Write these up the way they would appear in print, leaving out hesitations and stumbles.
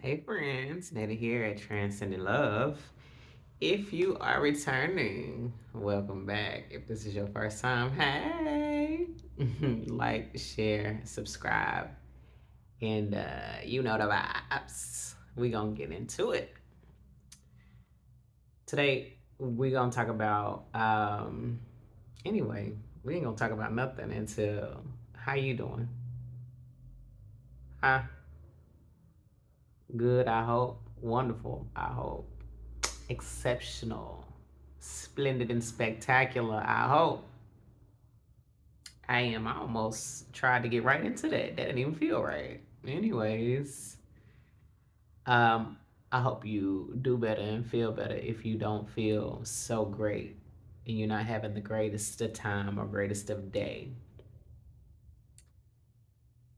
Hey friends, Netta here at Transcending Love. If you are returning, welcome back. If this is your first time, hey, like, share, subscribe, and you know the vibes. We gonna get into it today. We gonna talk about anyway. We ain't gonna talk about nothing until how you doing? Huh? Good, I hope. Wonderful, I hope. Exceptional, splendid, and spectacular, I hope. I am. I almost tried to get right into that. That didn't even feel right. Anyways, um, I hope you do better and feel better if you don't feel so great and you're not having the greatest of time or greatest of day.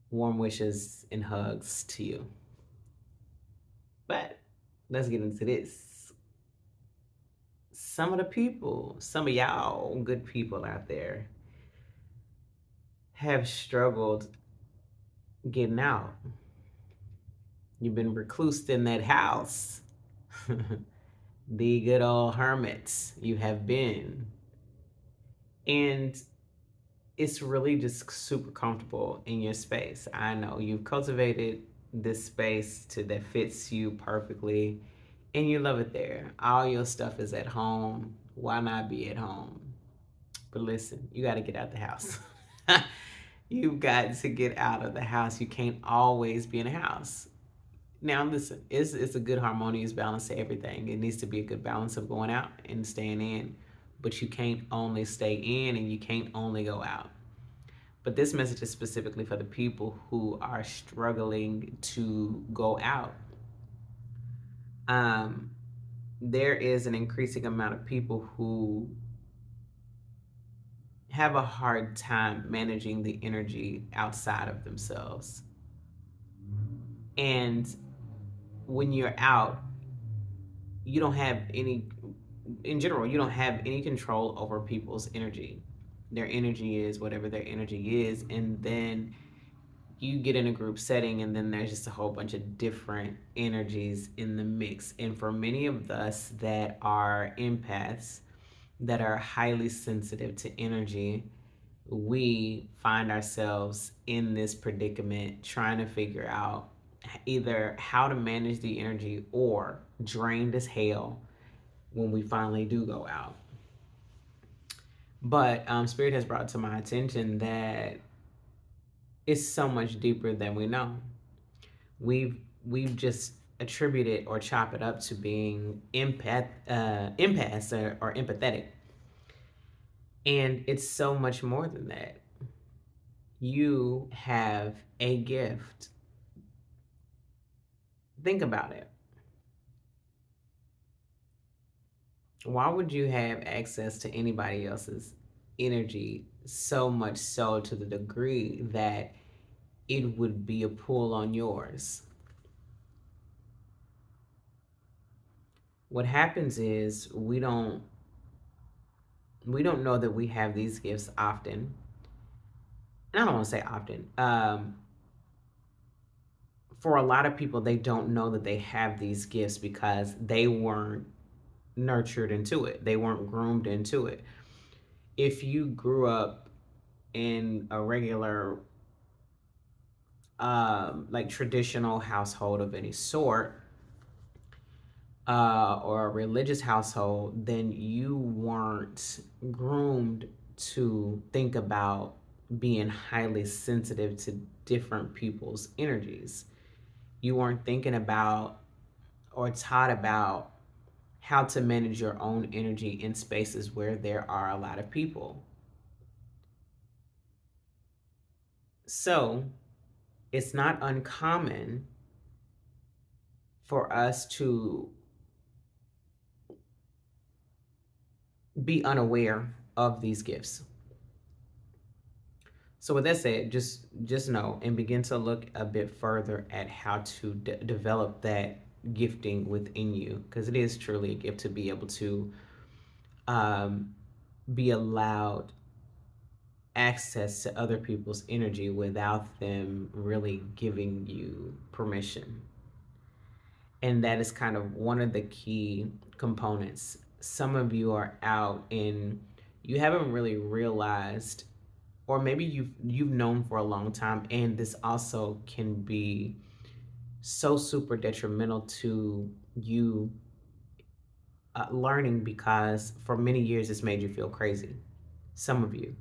Warm wishes and hugs to you. But let's get into this. Some of the people, some of y'all good people out there, have struggled getting out. You've been reclused in that house. The good old hermits you have been. And it's really just super comfortable in your space. I know you've cultivated this space to that fits you perfectly and you love it there. All your stuff is at home. Why not be at home? But listen, you got to get out the house. You've got to get out of the house. You can't always be in a house. Now, listen, it's a good harmonious balance to everything. It needs to be a good balance of going out and staying in, but you can't only stay in and you can't only go out. But this message is specifically for the people who are struggling to go out. Um, there is an increasing amount of people who have a hard time managing the energy outside of themselves. And when you're out, you don't have any, in general, you don't have any control over people's energy. Their energy is whatever their energy is. And then you get in a group setting, and then there's just a whole bunch of different energies in the mix. And for many of us that are empaths, that are highly sensitive to energy, we find ourselves in this predicament trying to figure out either how to manage the energy or drained as hell when we finally do go out. But Spirit has brought to my attention that it's so much deeper than we know. We've just attributed or chop it up to being empaths or empathetic, and it's so much more than that. You have a gift. Think about it. Why would you have access to anybody else's energy so much so to the degree that it would be a pull on yours? What happens is we don't know that we have these gifts often. And I don't want to say often. For a lot of people, they don't know that they have these gifts because they weren't nurtured into it. They weren't groomed into it. If you grew up in a regular, like traditional household of any sort, or a religious household, then you weren't groomed to think about being highly sensitive to different people's energies. You weren't thinking about or taught about how to manage your own energy in spaces where there are a lot of people. So it's not uncommon for us to be unaware of these gifts. So with that said, just know and begin to look a bit further at how to develop that gifting within you, because it is truly a gift to be able to um, be allowed access to other people's energy without them really giving you permission. And that is kind of one of the key components. Some of you are out and you haven't really realized, or maybe you've known for a long time, and this also can be so super detrimental to you learning, because for many years it's made you feel crazy. Some of you,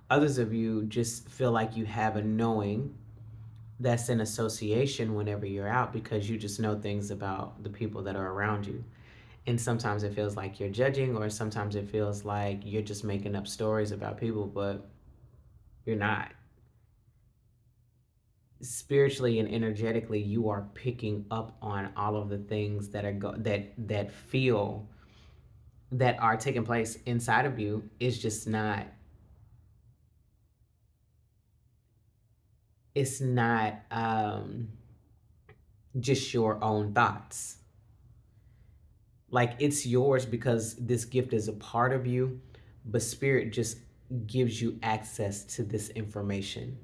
others of you just feel like you have a knowing that's in association whenever you're out, because you just know things about the people that are around you. And sometimes it feels like you're judging, or sometimes it feels like you're just making up stories about people, but you're not. Spiritually and energetically, you are picking up on all of the things that that feel that are taking place inside of you. Is just not, it's not just your own thoughts. Like, it's yours because this gift is a part of you, but spirit just gives you access to this information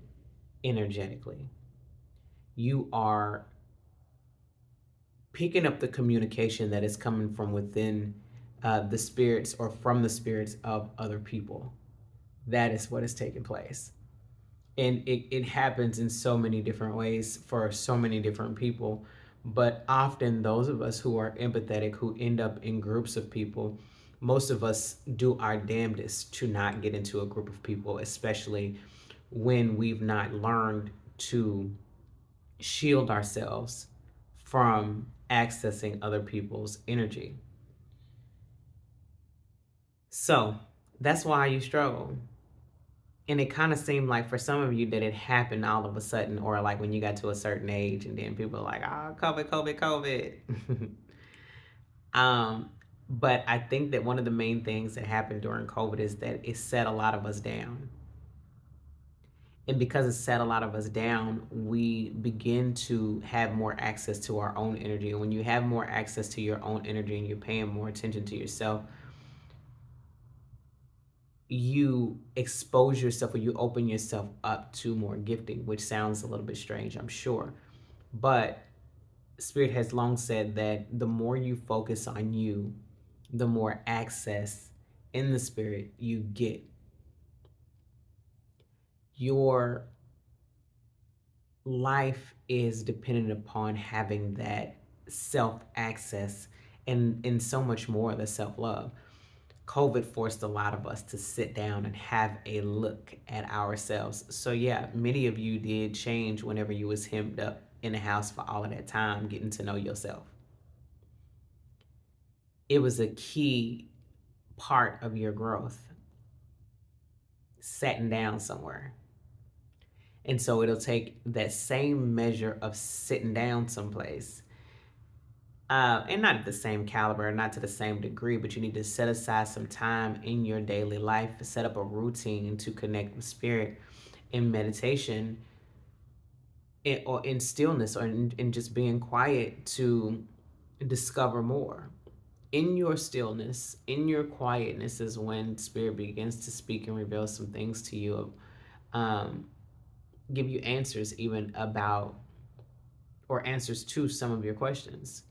energetically. You are picking up the communication that is coming from within the spirits, or from the spirits of other people. That is what is taking place. And it happens in so many different ways for so many different people. But often, those of us who are empathetic, who end up in groups of people, most of us do our damnedest to not get into a group of people, especially when we've not learned to shield ourselves from accessing other people's energy. So that's why you struggle. And it kind of seemed like for some of you that it happened all of a sudden, or like when you got to a certain age, and then people are like, "Oh, COVID, COVID, COVID." um, but I think that one of the main things that happened during COVID is that it set a lot of us down. And because it set a lot of us down, we begin to have more access to our own energy. And when you have more access to your own energy and you're paying more attention to yourself, you expose yourself, or you open yourself up to more gifting, which sounds a little bit strange, I'm sure. But Spirit has long said that the more you focus on you, the more access in the Spirit you get. Your life is dependent upon having that self access, and so much more, the self love. COVID forced a lot of us to sit down and have a look at ourselves. So yeah, many of you did change whenever you was hemmed up in the house for all of that time, getting to know yourself. It was a key part of your growth, sitting down somewhere. And so it'll take that same measure of sitting down someplace, and not at the same caliber, not to the same degree, but you need to set aside some time in your daily life, set up a routine to connect with spirit in meditation, or in stillness, or in just being quiet to discover more. In your stillness, in your quietness, is when spirit begins to speak and reveal some things to you, um, give you answers even about, or answers to some of your questions.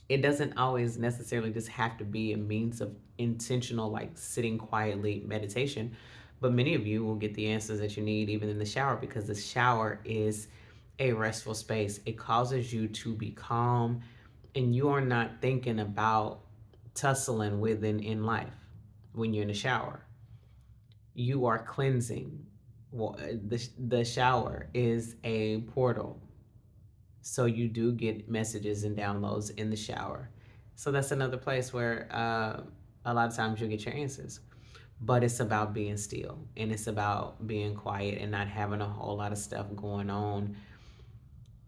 It doesn't always necessarily just have to be a means of intentional, like sitting quietly meditation, but many of you will get the answers that you need even in the shower, because the shower is a restful space. It causes you to be calm, and you are not thinking about tussling with in life. When you're in the shower, you are cleansing. Well, the shower is a portal, so you do get messages and downloads in the shower. So that's another place where a lot of times you'll get your answers. But it's about being still, and it's about being quiet and not having a whole lot of stuff going on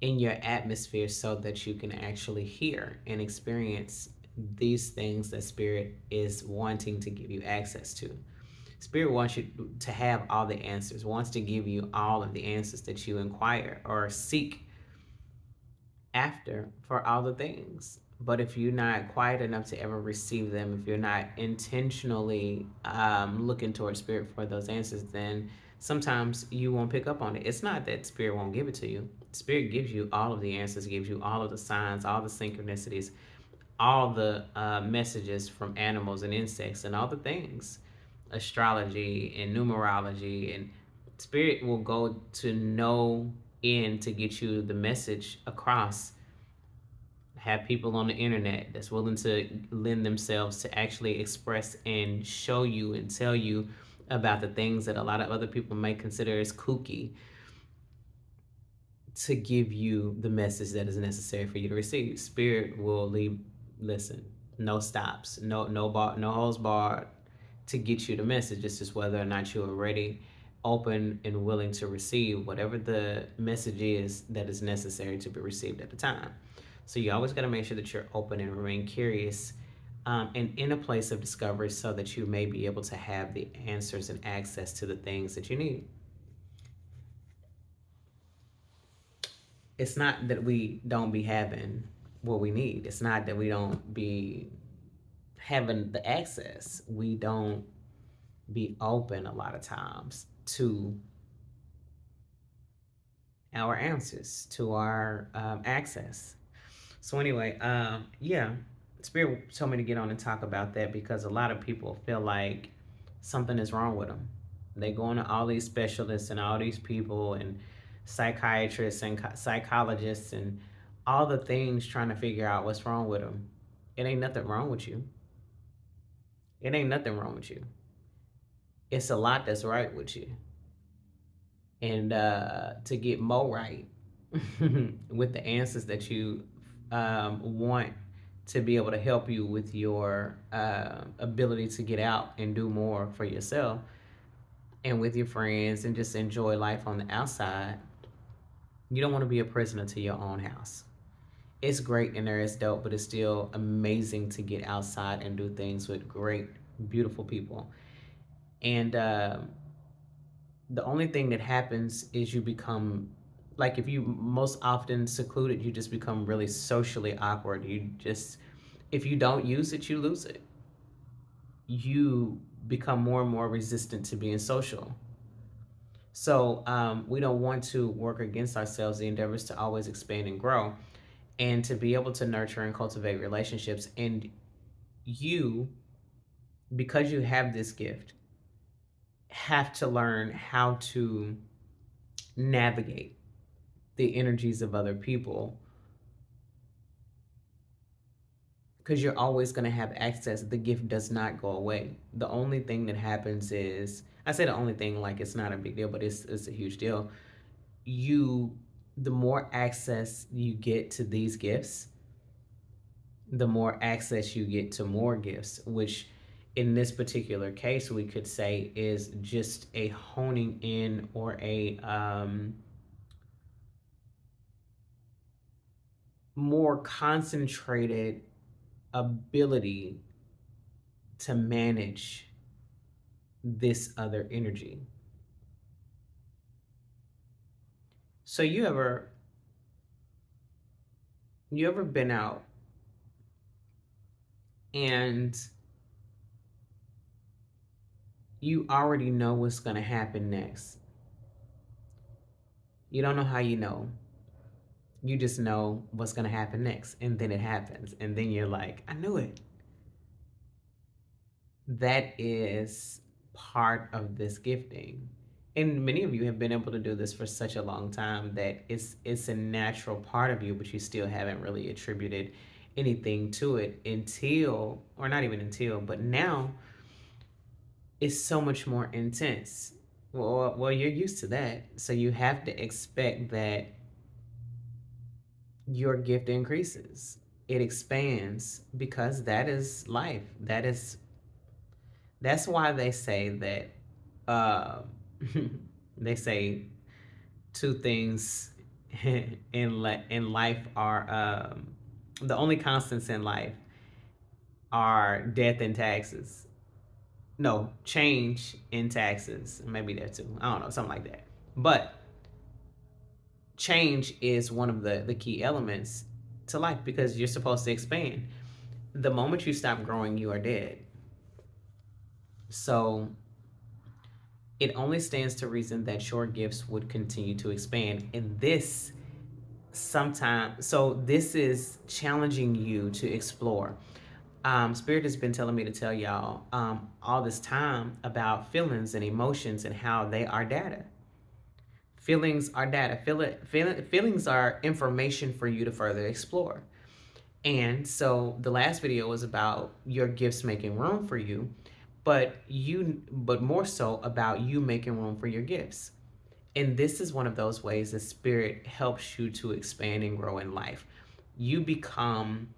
in your atmosphere, so that you can actually hear and experience these things that Spirit is wanting to give you access to. Spirit wants you to have all the answers, wants to give you all of the answers that you inquire or seek after for all the things. But if you're not quiet enough to ever receive them, if you're not intentionally looking towards spirit for those answers, then sometimes you won't pick up on it. It's not that spirit won't give it to you, Spirit gives you all of the answers, gives you all of the signs, all the synchronicities, all the messages from animals and insects and all the things, astrology and numerology, and spirit will go to no end to get you the message across. Have people on the internet that's willing to lend themselves to actually express and show you and tell you about the things that a lot of other people may consider as kooky, to give you the message that is necessary for you to receive. Spirit will leave, listen, no stops, no holds barred to get you the message. It's just whether or not you are ready, open, and willing to receive whatever the message is that is necessary to be received at the time. So you always got to make sure that you're open and remain curious, and in a place of discovery, so that you may be able to have the answers and access to the things that you need. It's not that we don't be having what we need. It's not that we don't be having the access. We don't be open a lot of times to our answers, to our access. So anyway, yeah, Spirit told me to get on and talk about that because a lot of people feel like something is wrong with them. They go to all these specialists and all these people and psychiatrists and psychologists and all the things trying to figure out what's wrong with them. It ain't nothing wrong with you. It ain't nothing wrong with you. It's a lot that's right with you. And to get more right with the answers that you want to be able to help you with your ability to get out and do more for yourself and with your friends and just enjoy life on the outside, you don't want to be a prisoner to your own house. It's great and there is dope, but it's still amazing to get outside and do things with great, beautiful people. And the only thing that happens is you become, like, if you most often secluded, you just become really socially awkward. You just, if you don't use it, you lose it. You become more and more resistant to being social. So we don't want to work against ourselves. The endeavors to always expand and grow, and to be able to nurture and cultivate relationships. And you, because you have this gift, have to learn how to navigate the energies of other people, because you're always going to have access. The gift does not go away. The only thing that happens is, I say the only thing like it's not a big deal, but it's a huge deal. You, the more access you get to these gifts, the more access you get to more gifts, which in this particular case we could say is just a honing in or a more concentrated ability to manage this other energy. So you ever been out and you already know what's going to happen next? You don't know how you know. You just know what's going to happen next, and then it happens, and then you're like, I knew it. That is part of this gifting. And many of you have been able to do this for such a long time that it's a natural part of you, but you still haven't really attributed anything to it until, or not even until, but now it's so much more intense. Well, you're used to that, so you have to expect that your gift increases, it expands, because that is life. That's why they say that uh, they say two things in life are the only constants in life are death and taxes. No, change in taxes. Maybe that too. I don't know, something like that. But change is one of the key elements to life, because you're supposed to expand. The moment you stop growing, you are dead. So it only stands to reason that your gifts would continue to expand. And this sometimes, so this is challenging you to explore. Spirit has been telling me to tell y'all all this time about feelings and emotions and how they are data. Feelings are data. Feelings are information for you to further explore. And so the last video was about your gifts making room for you, but more so about you making room for your gifts. And this is one of those ways that spirit helps you to expand and grow in life. You become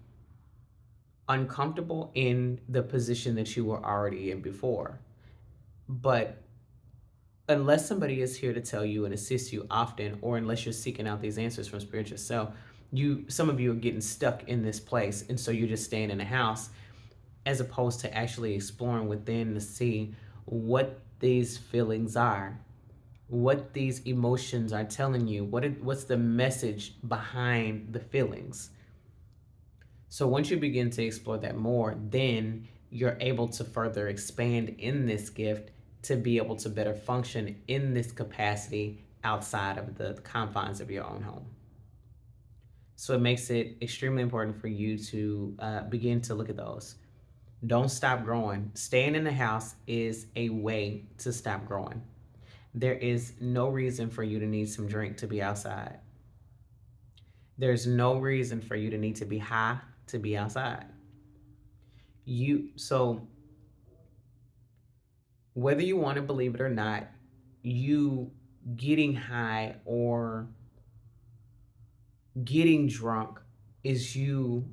uncomfortable in the position that you were already in before. But unless somebody is here to tell you and assist you often, or unless you're seeking out these answers from spirit yourself, some of you are getting stuck in this place, and so you're just staying in the house as opposed to actually exploring within to see what these feelings are, what these emotions are telling you, what's the message behind the feelings. So once you begin to explore that more, then you're able to further expand in this gift to be able to better function in this capacity outside of the confines of your own home. So it makes it extremely important for you to begin to look at those. Don't stop growing. Staying in the house is a way to stop growing. There is no reason for you to need some drink to be outside. There's no reason for you to need to be high to be outside. So whether you want to believe it or not, you getting high or getting drunk is you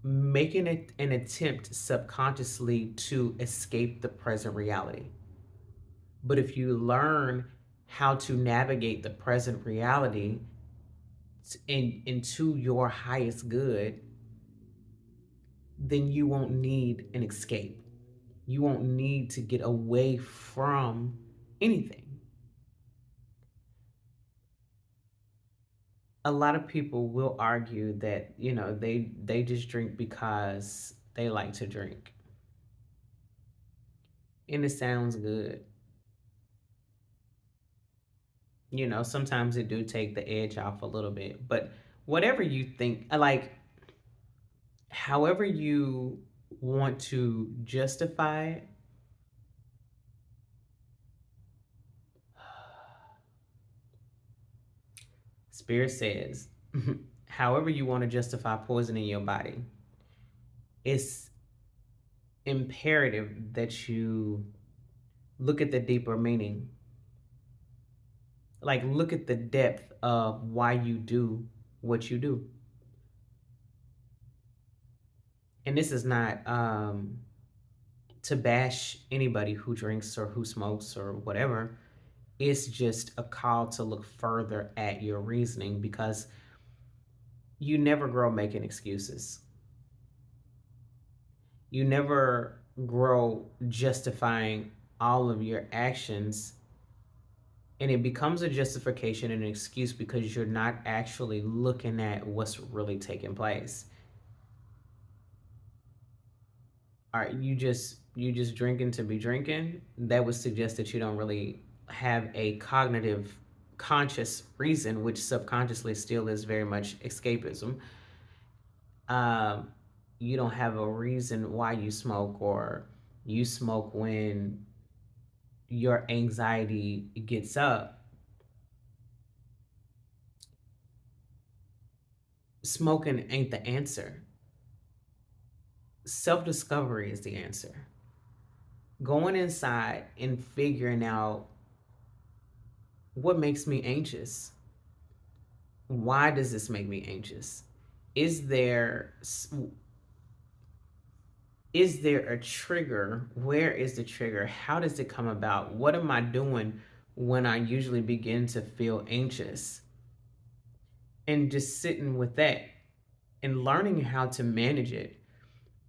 making it an attempt subconsciously to escape the present reality. But if you learn how to navigate the present reality into your highest good, then you won't need an escape. You won't need to get away from anything. A lot of people will argue that, they just drink because they like to drink. And it sounds good. Sometimes it do take the edge off a little bit, but whatever you think, like however you want to justify it, Spirit says, however you want to justify poisoning your body, it's imperative that you look at the deeper meaning. Like, look at the depth of why you do what you do. And this is not to bash anybody who drinks or who smokes or whatever. It's just a call to look further at your reasoning, because you never grow making excuses. You never grow justifying all of your actions, and it becomes a justification and an excuse because you're not actually looking at what's really taking place. All right, you just drinking to be drinking. That would suggest that you don't really have a cognitive conscious reason, which subconsciously still is very much escapism. um, you don't have a reason why you smoke, or you smoke when your anxiety gets up. Smoking ain't the answer. Self discovery is the answer. Going inside and figuring out what makes me anxious. Why does this make me anxious? Is there is there a trigger? Where is the trigger? How does it come about? What am I doing when I usually begin to feel anxious? And just sitting with that and learning how to manage it,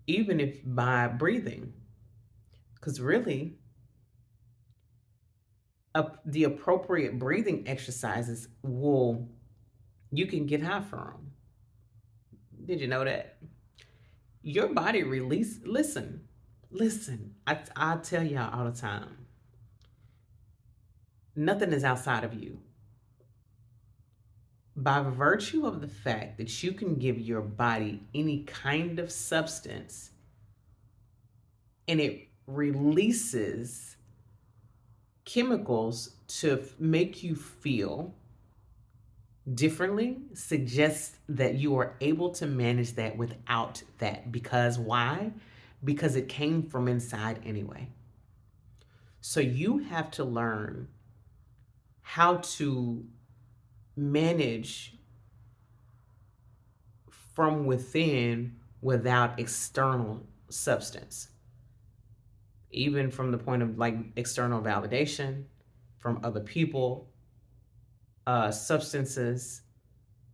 even if by breathing. Because really, the appropriate breathing exercises you can get high from. Did you know that? Your body listen, I tell y'all all the time, nothing is outside of you. By virtue of the fact that you can give your body any kind of substance and it releases chemicals to make you feel differently, suggests that you are able to manage that without that. Because why? Because it came from inside anyway. So you have to learn how to manage from within without external substance, even from the point of like external validation from other people, substances.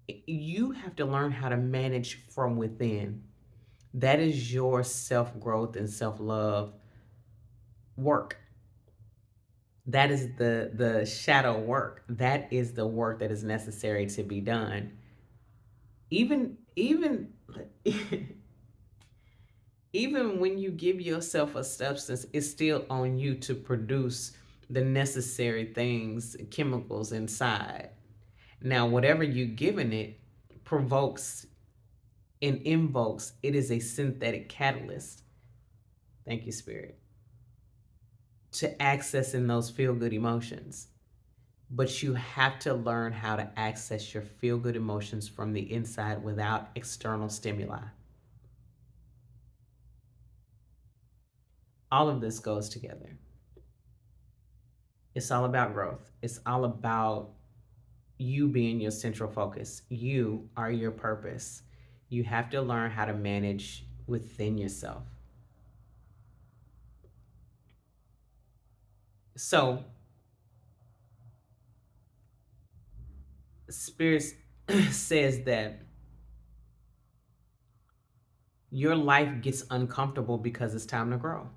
You have to learn how to manage from within. That is your self growth and self love work. That is the shadow work. That is the work that is necessary to be done. Even even when you give yourself a substance, it's still on you to produce the necessary things, chemicals inside. Now, whatever you're giving it provokes and invokes, it is a synthetic catalyst. Thank you, Spirit. To accessing those feel good emotions. But you have to learn how to access your feel good emotions from the inside without external stimuli. All of this goes together. It's all about growth. It's all about you being your central focus. You are your purpose. You have to learn how to manage within yourself. So, Spirit says that your life gets uncomfortable because it's time to grow.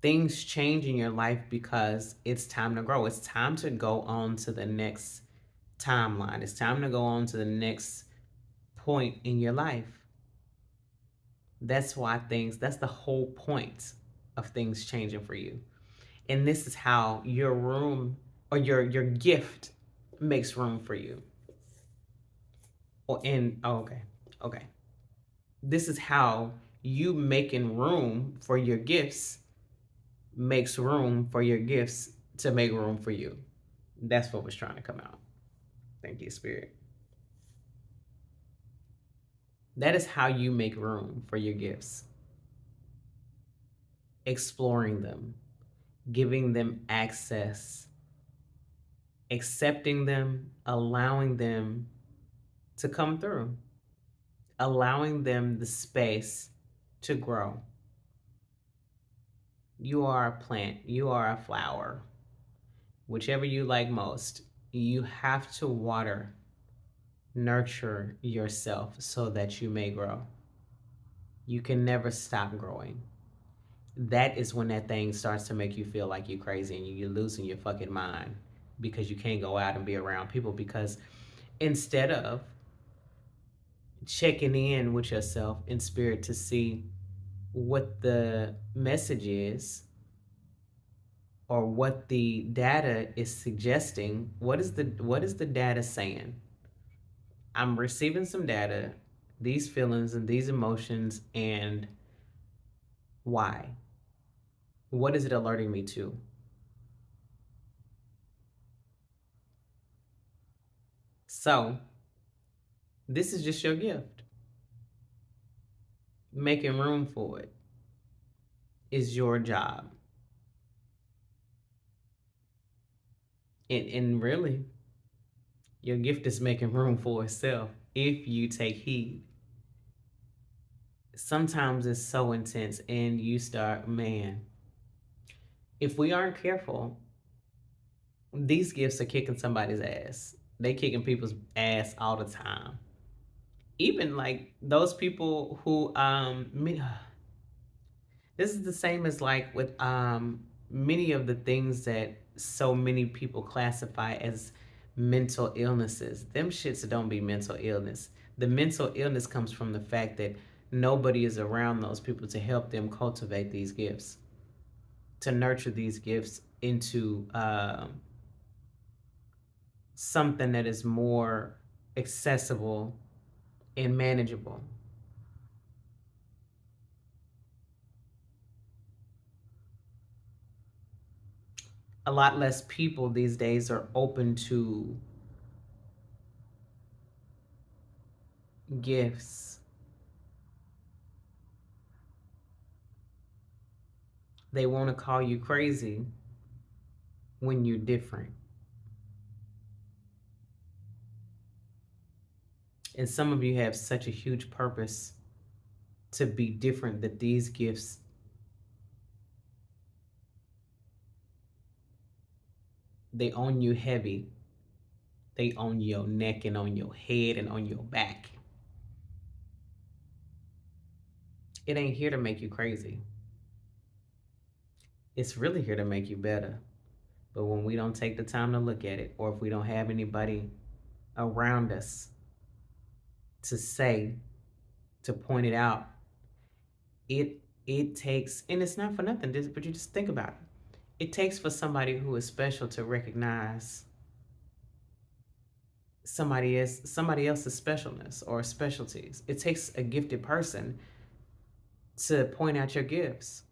Things change in your life because it's time to grow. It's time to go on to the next timeline. It's time to go on to the next point in your life. That's why that's the whole point of things changing for you. And this is how your room or your gift makes room for you. Or in okay. Okay. This is how you making room for your gifts makes room for your gifts to make room for you. That's what was trying to come out. Thank you, Spirit. That is how you make room for your gifts. Exploring them, giving them access, accepting them, allowing them to come through, allowing them the space to grow. You are a plant, you are a flower, whichever you like most. You have to water, nurture yourself so that you may grow. You can never stop growing. That is when that thing starts to make you feel like you're crazy and you're losing your fucking mind because you can't go out and be around people, because instead of checking in with yourself in spirit to see what the message is or what the data is suggesting, what is the data saying? I'm receiving some data, these feelings and these emotions, and why? What is it alerting me to? So, this is just your gift. Making room for it is your job. And really, your gift is making room for itself if you take heed. Sometimes it's so intense, and you start, man, if we aren't careful, these gifts are kicking somebody's ass. They kicking people's ass all the time. Even like those people who this is the same as like with many of the things that so many people classify as mental illnesses. Them shits don't be mental illness. The mental illness comes from the fact that nobody is around those people to help them cultivate these gifts, to nurture these gifts into something that is more accessible and manageable. A lot less people these days are open to gifts. They want to call you crazy when you're different. And some of you have such a huge purpose to be different that these gifts, they own you heavy. They own your neck and on your head and on your back. It ain't here to make you crazy. It's really here to make you better. But when we don't take the time to look at it, or if we don't have anybody around us to say, to point it out, it takes, and it's not for nothing, but you just think about it. It takes for somebody who is special to recognize somebody else's specialness or specialties. It takes a gifted person to point out your gifts.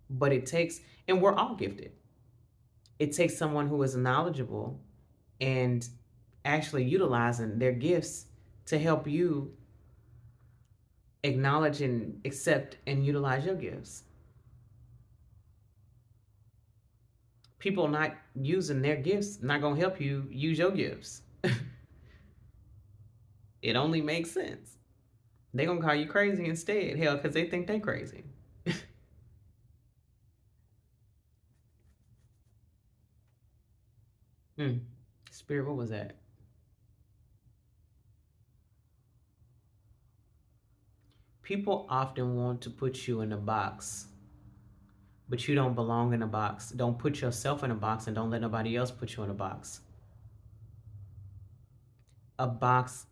But it takes, and we're all gifted. It takes someone who is knowledgeable and actually utilizing their gifts to help you acknowledge and accept and utilize your gifts. People not using their gifts not going to help you use your gifts. It only makes sense. They're going to call you crazy instead, hell, because they think they're crazy. Spirit, what was that? People often want to put you in a box, but you don't belong in a box. Don't put yourself in a box and don't let nobody else put you in a box. A box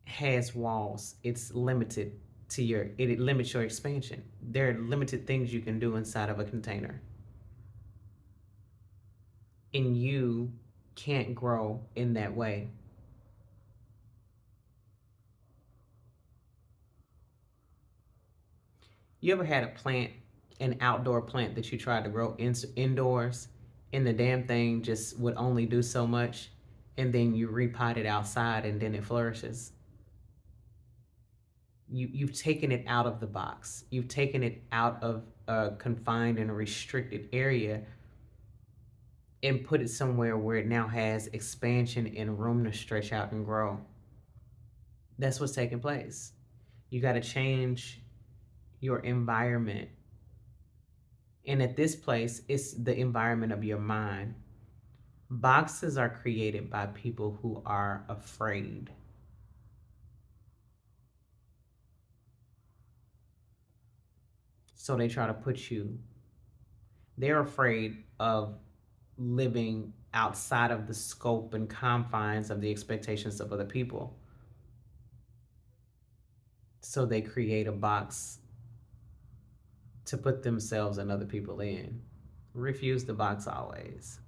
has walls. It's limited to it limits your expansion. There are limited things you can do inside of a container. And you can't grow in that way. You ever had a plant, an outdoor plant that you tried to grow indoors, and the damn thing just would only do so much, and then you repot it outside and then it flourishes? You've taken it out of the box. You've taken it out of a confined and a restricted area and put it somewhere where it now has expansion and room to stretch out and grow. That's what's taking place. You got to change your environment. And at this place, it's the environment of your mind. Boxes are created by people who are afraid. So they try to put you, they're afraid of living outside of the scope and confines of the expectations of other people. So they create a box to put themselves and other people in. Refuse the box always.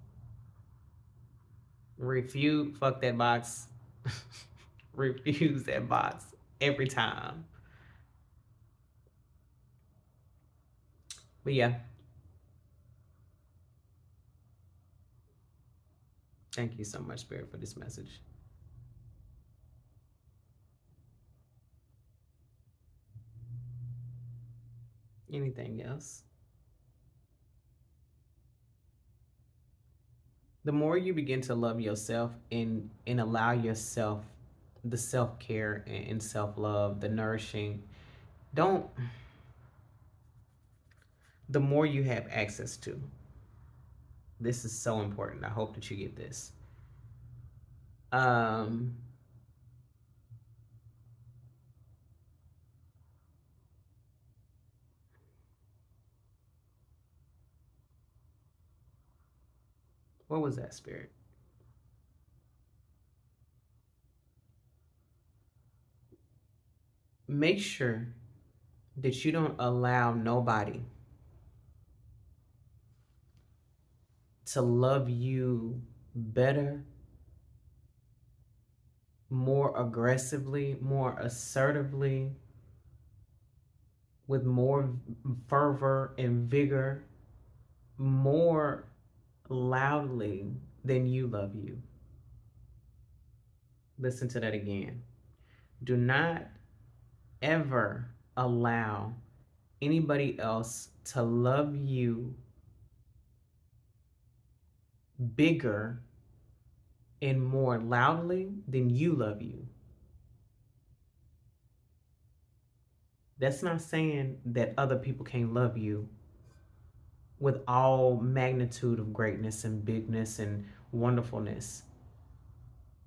Refuse, fuck that box. Refuse that box every time. But yeah, thank you so much, Spirit, for this message. Anything else? The more you begin to love yourself and allow yourself the self-care and self-love, the nourishing, don't the more you have access to. This is so important. I hope that you get this. Um what was that, Spirit? Make sure that you don't allow nobody to love you better more aggressively, more assertively, with more fervor and vigor, more loudly than you love you. Listen to that again. Do not ever allow anybody else to love you bigger and more loudly than you love you. That's not saying that other people can't love you with all magnitude of greatness and bigness and wonderfulness,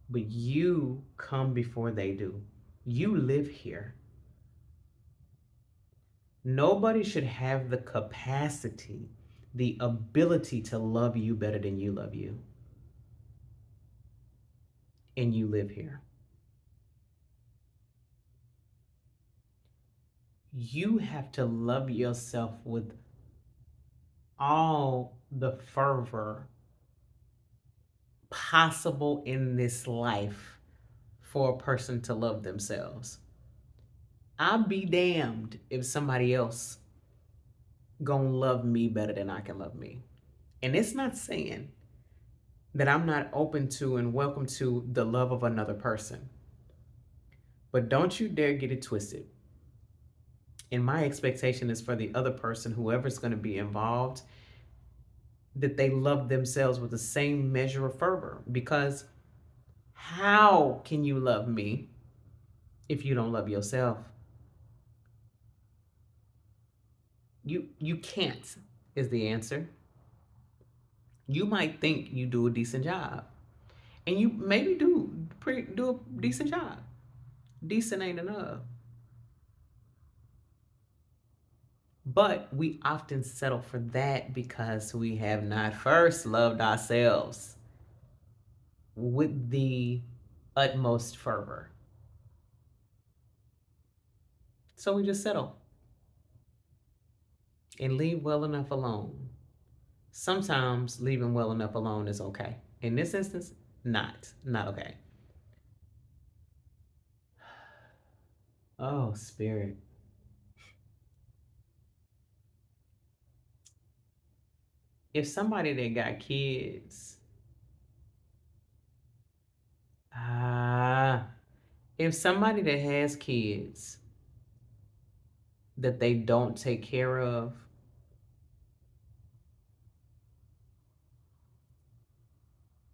but you come before they do. You live here. Nobody should have the capacity, the ability to love you better than you love you. And you live here. You have to love yourself with all the fervor possible in this life for a person to love themselves. I'll be damned if somebody else gonna love me better than I can love me. And it's not saying that I'm not open to and welcome to the love of another person. But don't you dare get it twisted. And my expectation is for the other person, whoever's going to be involved, that they love themselves with the same measure of fervor. Because how can you love me if you don't love yourself? You can't is the answer. You might think you do a decent job, and you maybe do a decent job. Decent ain't enough. But we often settle for that because we have not first loved ourselves with the utmost fervor. So we just settle and leave well enough alone. Sometimes leaving well enough alone is okay. In this instance, not okay. Oh, spirit. If somebody that got kids, ah, if somebody that has kids that they don't take care of,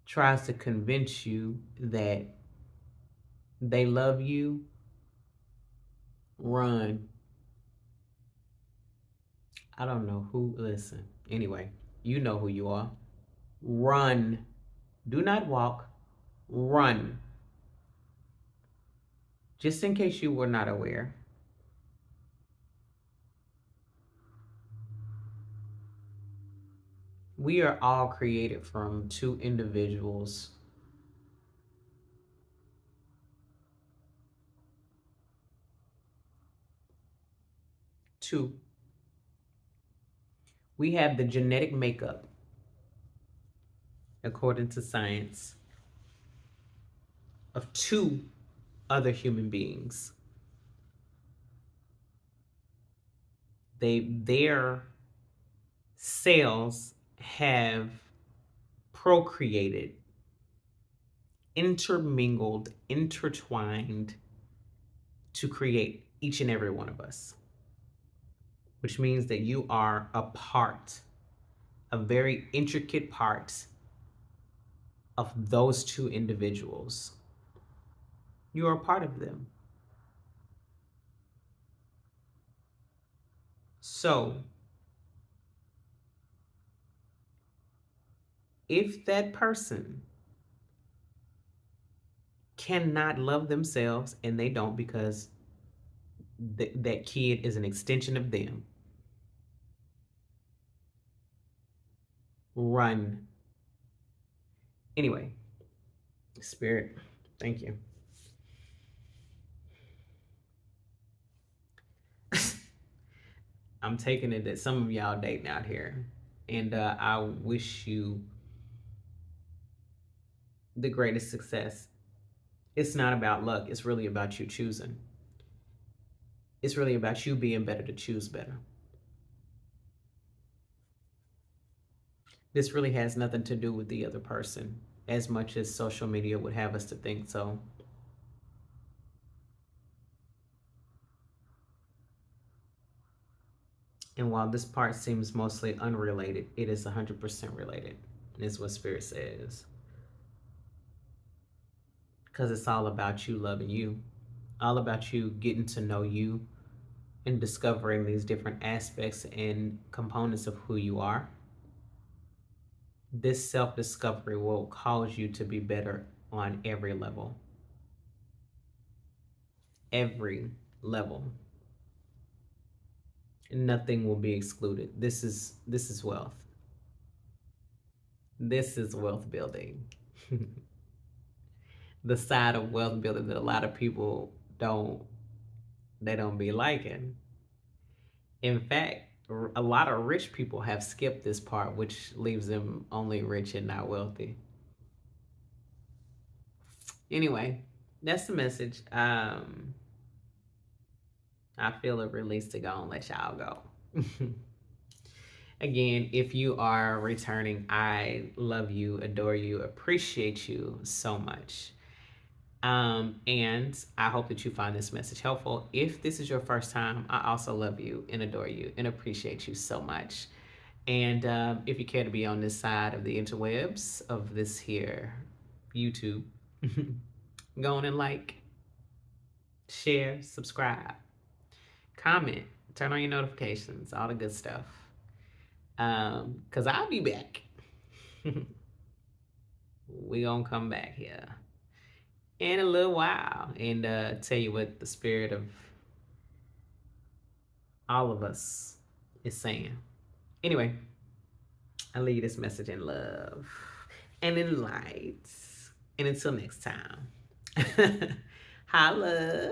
tries to convince you that they love you, run. I don't know who, listen. Anyway, you know who you are. Run. Do not walk, run. Just in case you were not aware, we are all created from two individuals. Two. We have the genetic makeup, according to science, of two other human beings. Their cells have procreated, intermingled, intertwined to create each and every one of us, which means that you are a part, a very intricate part of those two individuals. You are a part of them. So, if that person cannot love themselves, and they don't because that kid is an extension of them, run. Anyway, spirit, thank you. I'm taking it that some of y'all dating out here, and I wish you the greatest success It's not about luck. It's really about you choosing. It's really about you being better to choose better. This really has nothing to do with the other person as much as social media would have us to think so. And while this part seems mostly unrelated, it is 100% related, is what Spirit says. Because it's all about you loving you, all about you getting to know you and discovering these different aspects and components of who you are. This self discovery will cause you to be better on every level. Every level. Nothing will be excluded. This is wealth. This is wealth building. The side of wealth building that a lot of people don't be liking. In fact, a lot of rich people have skipped this part, which leaves them only rich and not wealthy. Anyway, that's the message. I feel a release to go and let y'all go. Again, if you are returning, I love you, adore you, appreciate you so much. And I hope that you find this message helpful. If this is your first time, I also love you and adore you and appreciate you so much. And if you care to be on this side of the interwebs of this here YouTube, go on and like, share, subscribe, comment, turn on your notifications, all the good stuff. Cause I'll be back. We gonna come back here in a little while and tell you what the spirit of all of us is saying. Anyway, I leave you this message in love and in light. And until next time, holla.